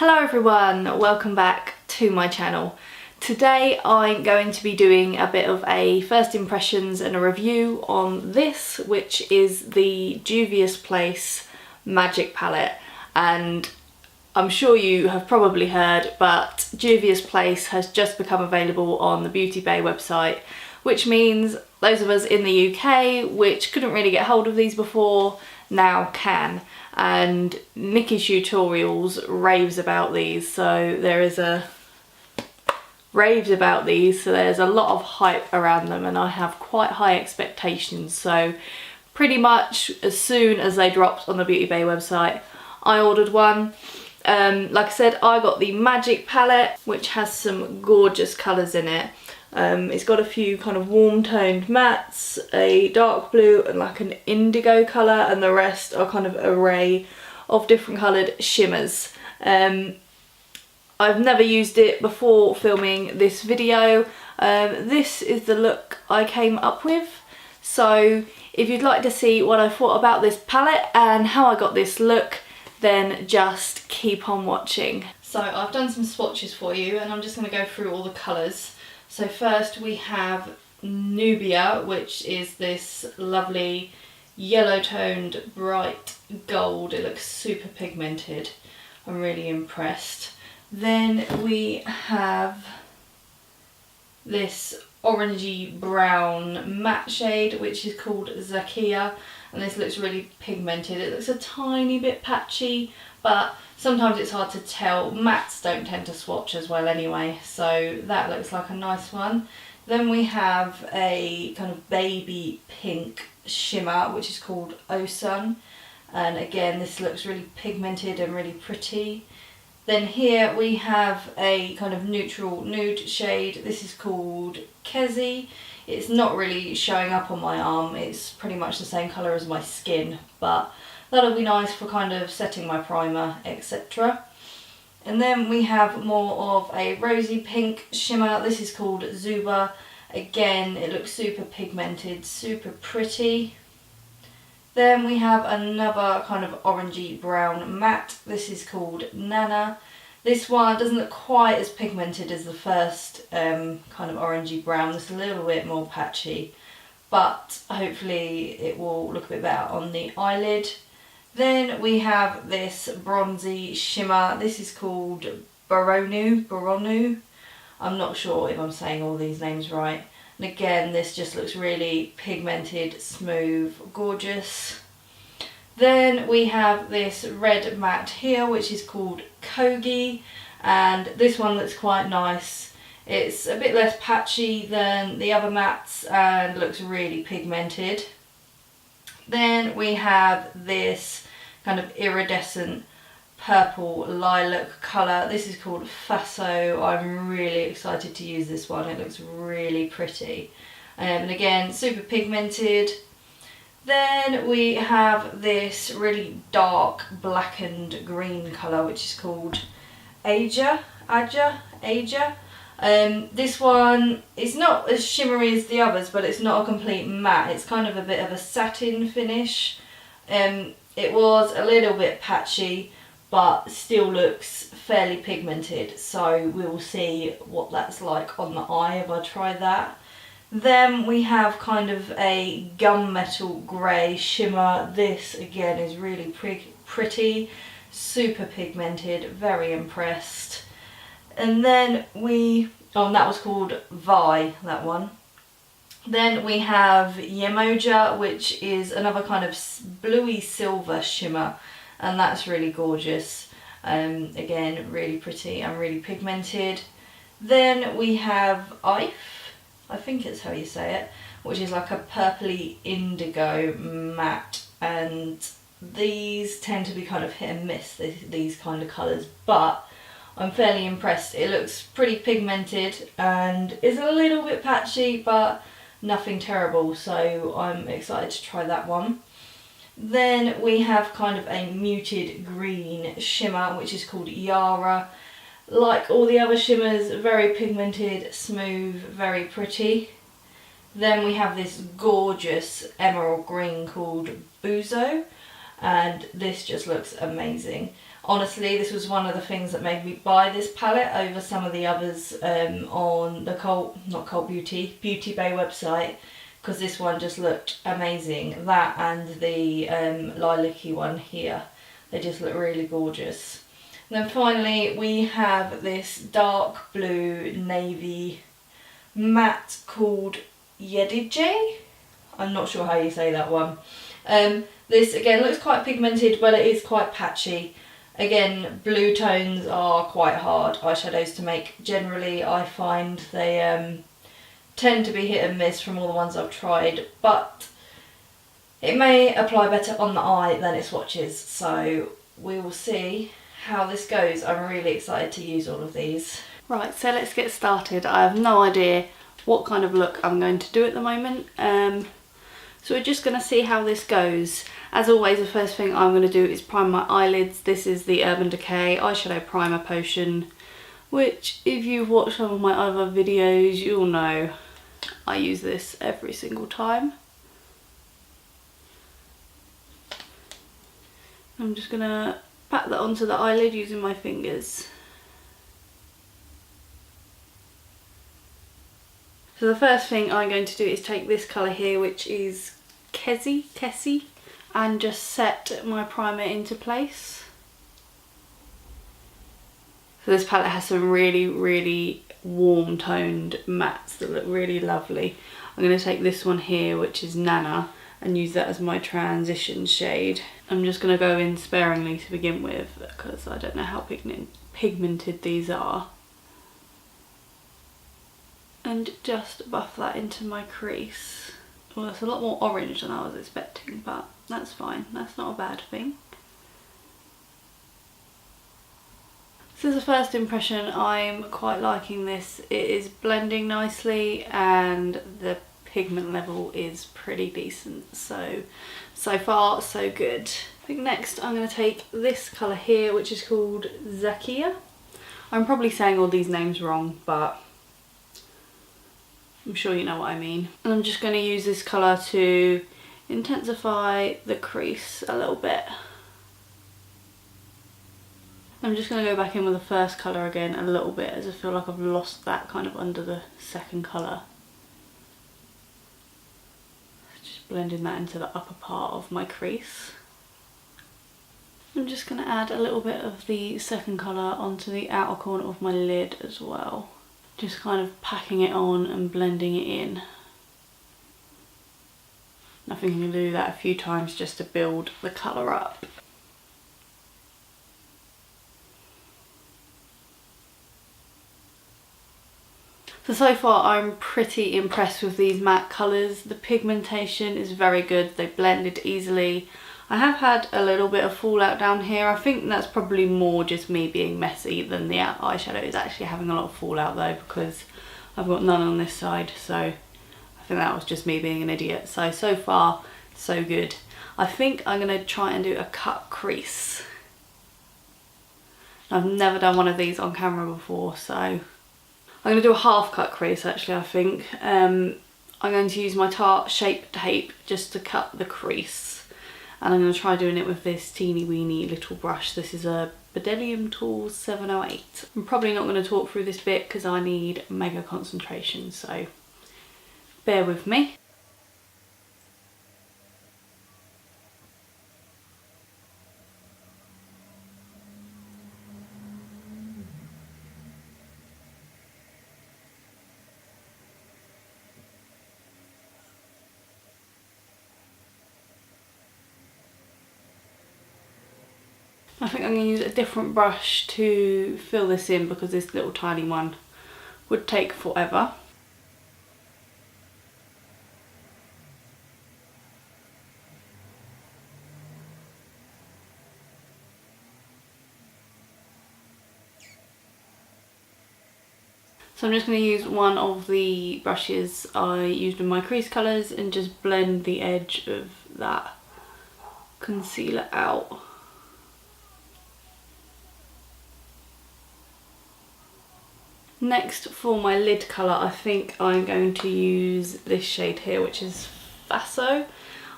Hello everyone, welcome back to my channel. Today I'm going to be doing a bit of a first impressions and a review on this, which is the Juvia's Place Magic Palette. And I'm sure you have probably heard, but Juvia's Place has just become available on the Beauty Bay website, which means those of us in the UK which couldn't really get hold of these before now can. And Nikki Tutorials raves about these, so there's a lot of hype around them, and I have quite high expectations. So pretty much as soon as they dropped on the Beauty Bay website, I ordered one. Like I said, I got the Magic palette, which has some gorgeous colours in it. It's got a few kind of warm toned mattes, a dark blue and like an indigo colour, and the rest are kind of array of different coloured shimmers. I've never used it before filming this video. This is the look I came up with. So if you'd like to see what I thought about this palette and how I got this look, then just keep on watching. So I've done some swatches for you, and I'm just going to go through all the colours. So first we have Juvia, which is this lovely yellow toned bright gold. It looks super pigmented. I'm really impressed. Then we have this orangey brown matte shade, which is called Zakia, and this looks really pigmented. It looks a tiny bit patchy, but sometimes it's hard to tell. Mattes don't tend to swatch as well anyway, so that looks like a nice one. Then we have a kind of baby pink shimmer, which is called Osun, and again this looks really pigmented and really pretty. Then here we have a kind of neutral nude shade. This is called Kezi. It's not really showing up on my arm, it's pretty much the same colour as my skin, but that'll be nice for kind of setting my primer, etc. And then we have more of a rosy pink shimmer. This is called Zuba. Again, it looks super pigmented, super pretty. Then we have another kind of orangey brown matte. This is called Nana. This one doesn't look quite as pigmented as the first kind of orangey brown. It's a little bit more patchy, but hopefully it will look a bit better on the eyelid. Then we have this bronzy shimmer. This is called Boronu. I'm not sure if I'm saying all these names right. And again, this just looks really pigmented, smooth, gorgeous. Then we have this red matte here, which is called Kogi, and this one looks quite nice. It's a bit less patchy than the other mattes and looks really pigmented. Then we have this kind of iridescent purple lilac colour. This is called Faso. I'm really excited to use this one. It looks really pretty. And again, super pigmented. Then we have this really dark blackened green colour, which is called Aja. This one is not as shimmery as the others, but it's not a complete matte. It's kind of a bit of a satin finish. It was a little bit patchy, but still looks fairly pigmented. So we will see what that's like on the eye if I try that. Then we have kind of a gunmetal grey shimmer. This again is really pretty, super pigmented, very impressed. And then and that was called Vi, that one. Then we have Yemoja, which is another kind of bluey silver shimmer, and that's really gorgeous. Again, really pretty and really pigmented. Then we have Ife, I think it's how you say it, which is like a purpley indigo matte, and these tend to be kind of hit and miss, these kind of colours, but I'm fairly impressed. It looks pretty pigmented and is a little bit patchy, but nothing terrible, so I'm excited to try that one. Then we have kind of a muted green shimmer, which is called Yara. Like all the other shimmers, very pigmented, smooth, very pretty. Then we have this gorgeous emerald green called Buzo, and this just looks amazing. Honestly, this was one of the things that made me buy this palette over some of the others on the Beauty Bay website, because this one just looked amazing. That and the lilac-y one here, they just look really gorgeous. And then finally we have this dark blue navy matte called Yedije. I'm not sure how you say that one. This again looks quite pigmented, but it is quite patchy. Again, blue tones are quite hard eyeshadows to make. Generally, I find they tend to be hit and miss from all the ones I've tried, but it may apply better on the eye than it swatches, so we will see how this goes. I'm really excited to use all of these. Right, so let's get started. I have no idea what kind of look I'm going to do at the moment, so we're just going to see how this goes. As always, the first thing I'm going to do is prime my eyelids. This is the Urban Decay Eyeshadow Primer Potion, which if you've watched some of my other videos, you'll know I use this every single time. I'm just going to pat that onto the eyelid using my fingers. So the first thing I'm going to do is take this colour here, which is Kessie, and just set my primer into place. So this palette has some really warm toned mattes that look really lovely. I'm going to take this one here, which is Nana, and use that as my transition shade. I'm just going to go in sparingly to begin with, because I don't know how pigmented these are. And just buff that into my crease. Well, that's a lot more orange than I was expecting, but that's fine. That's not a bad thing. So as a first impression, I'm quite liking this. It is blending nicely and the pigment level is pretty decent. So far, so good. I think next I'm going to take this colour here, which is called Zakia. I'm probably saying all these names wrong, but I'm sure you know what I mean. And I'm just going to use this colour to intensify the crease a little bit. I'm just going to go back in with the first colour again a little bit, as I feel like I've lost that kind of under the second colour. Just blending that into the upper part of my crease. I'm just going to add a little bit of the second colour onto the outer corner of my lid as well. Just kind of packing it on and blending it in. I think I'm going to do that a few times just to build the colour up. So far I'm pretty impressed with these matte colours. The pigmentation is very good, they blended easily. I have had a little bit of fallout down here. I think that's probably more just me being messy than the eyeshadow is actually having a lot of fallout though, because I've got none on this side, so I think that was just me being an idiot. So far so good. I think I'm going to try and do a cut crease. I've never done one of these on camera before, so I'm going to do a half cut crease actually, I think. I'm going to use my Tarte Shape Tape just to cut the crease. And I'm going to try doing it with this teeny weeny little brush. This is a Bedelium Tools 708. I'm probably not going to talk through this bit because I need mega concentration, so bear with me. I think I'm going to use a different brush to fill this in because this little tiny one would take forever. So I'm just going to use one of the brushes I used in my crease colours and just blend the edge of that concealer out. Next, for my lid colour, I think I'm going to use this shade here, which is Faso.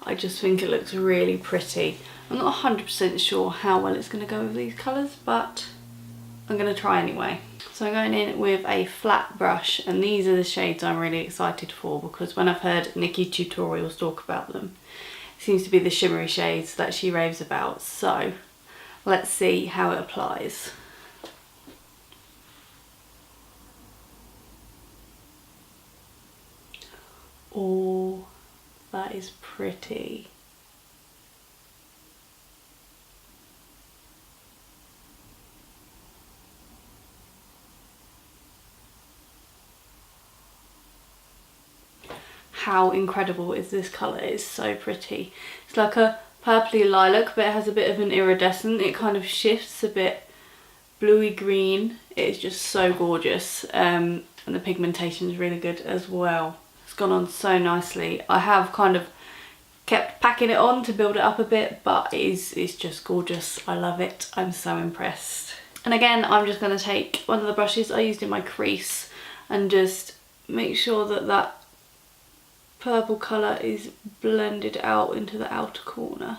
I just think it looks really pretty. I'm not 100% sure how well it's going to go with these colours, but I'm going to try anyway. So I'm going in with a flat brush, and these are the shades I'm really excited for because when I've heard Nikki Tutorials talk about them, it seems to be the shimmery shades that she raves about. So let's see how it applies. Oh, that is pretty. How incredible is this colour? It's so pretty. It's like a purpley lilac, but it has a bit of an iridescent. It kind of shifts a bit bluey green. It's just so gorgeous, and the pigmentation is really good as well. It's gone on so nicely. I have kind of kept packing it on to build it up a bit, but it's just gorgeous. I love it. I'm so impressed. And again, I'm just going to take one of the brushes I used in my crease and just make sure that that purple colour is blended out into the outer corner.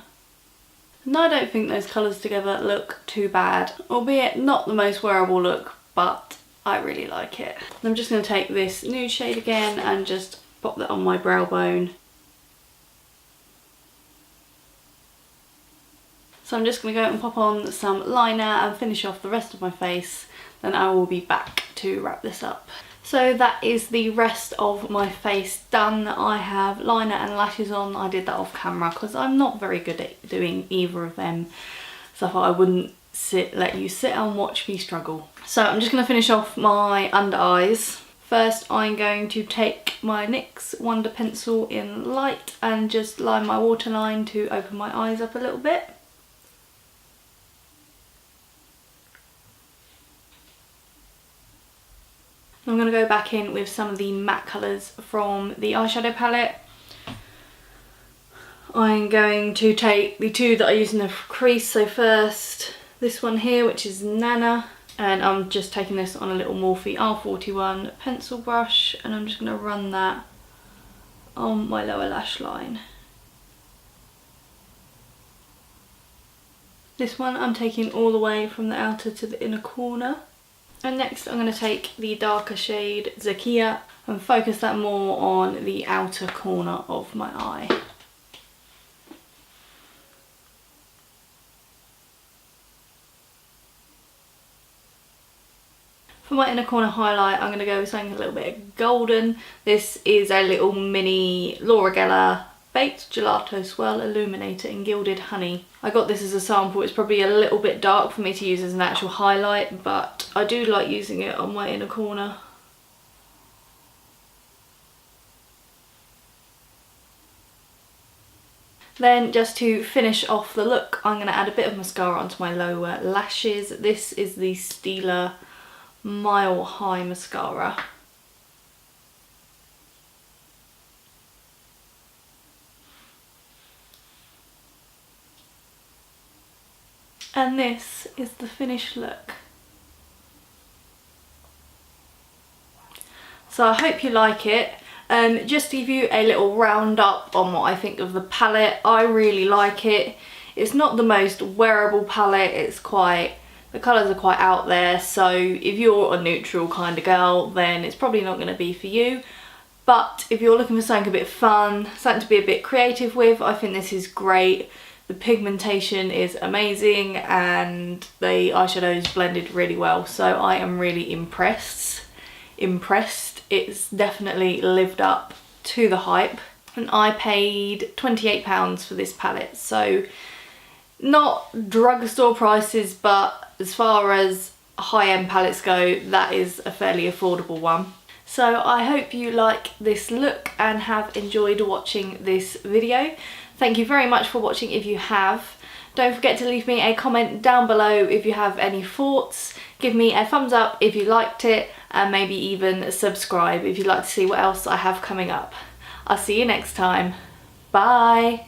And I don't think those colours together look too bad, albeit not the most wearable look, but I really like it. And I'm just going to take this nude shade again and just pop that on my brow bone. So I'm just going to go and pop on some liner and finish off the rest of my face, then I will be back to wrap this up. So that is the rest of my face done. I have liner and lashes on. I did that off camera because I'm not very good at doing either of them, so I thought I wouldn't let you sit and watch me struggle. So I'm just going to finish off my under eyes. First I'm going to take my NYX Wonder Pencil in Light and just line my waterline to open my eyes up a little bit. I'm going to go back in with some of the matte colours from the eyeshadow palette. I'm going to take the two that I use in the crease. So first this one here, which is Nana, and I'm just taking this on a little Morphe R41 pencil brush, and I'm just going to run that on my lower lash line. This one I'm taking all the way from the outer to the inner corner. And next I'm going to take the darker shade Zakia and focus that more on the outer corner of my eye. For my inner corner highlight, I'm going to go with something a little bit golden. This is a little mini Laura Geller Baked Gelato Swirl Illuminator in Gilded Honey. I got this as a sample. It's probably a little bit dark for me to use as an actual highlight, but I do like using it on my inner corner. Then just to finish off the look, I'm going to add a bit of mascara onto my lower lashes. This is the Stila Mile High Mascara. And this is the finished look. So I hope you like it. Just to give you a little roundup on what I think of the palette, I really like it. It's not the most wearable palette, the colours are quite out there, so if you're a neutral kind of girl, then it's probably not going to be for you. But if you're looking for something a bit fun, something to be a bit creative with, I think this is great. The pigmentation is amazing and the eyeshadows blended really well, so I am really impressed. It's definitely lived up to the hype, and I paid £28 for this palette, so not drugstore prices, but as far as high-end palettes go, that is a fairly affordable one. So I hope you like this look and have enjoyed watching this video. Thank you very much for watching if you have. Don't forget to leave me a comment down below if you have any thoughts. Give me a thumbs up if you liked it, and maybe even subscribe if you'd like to see what else I have coming up. I'll see you next time. Bye!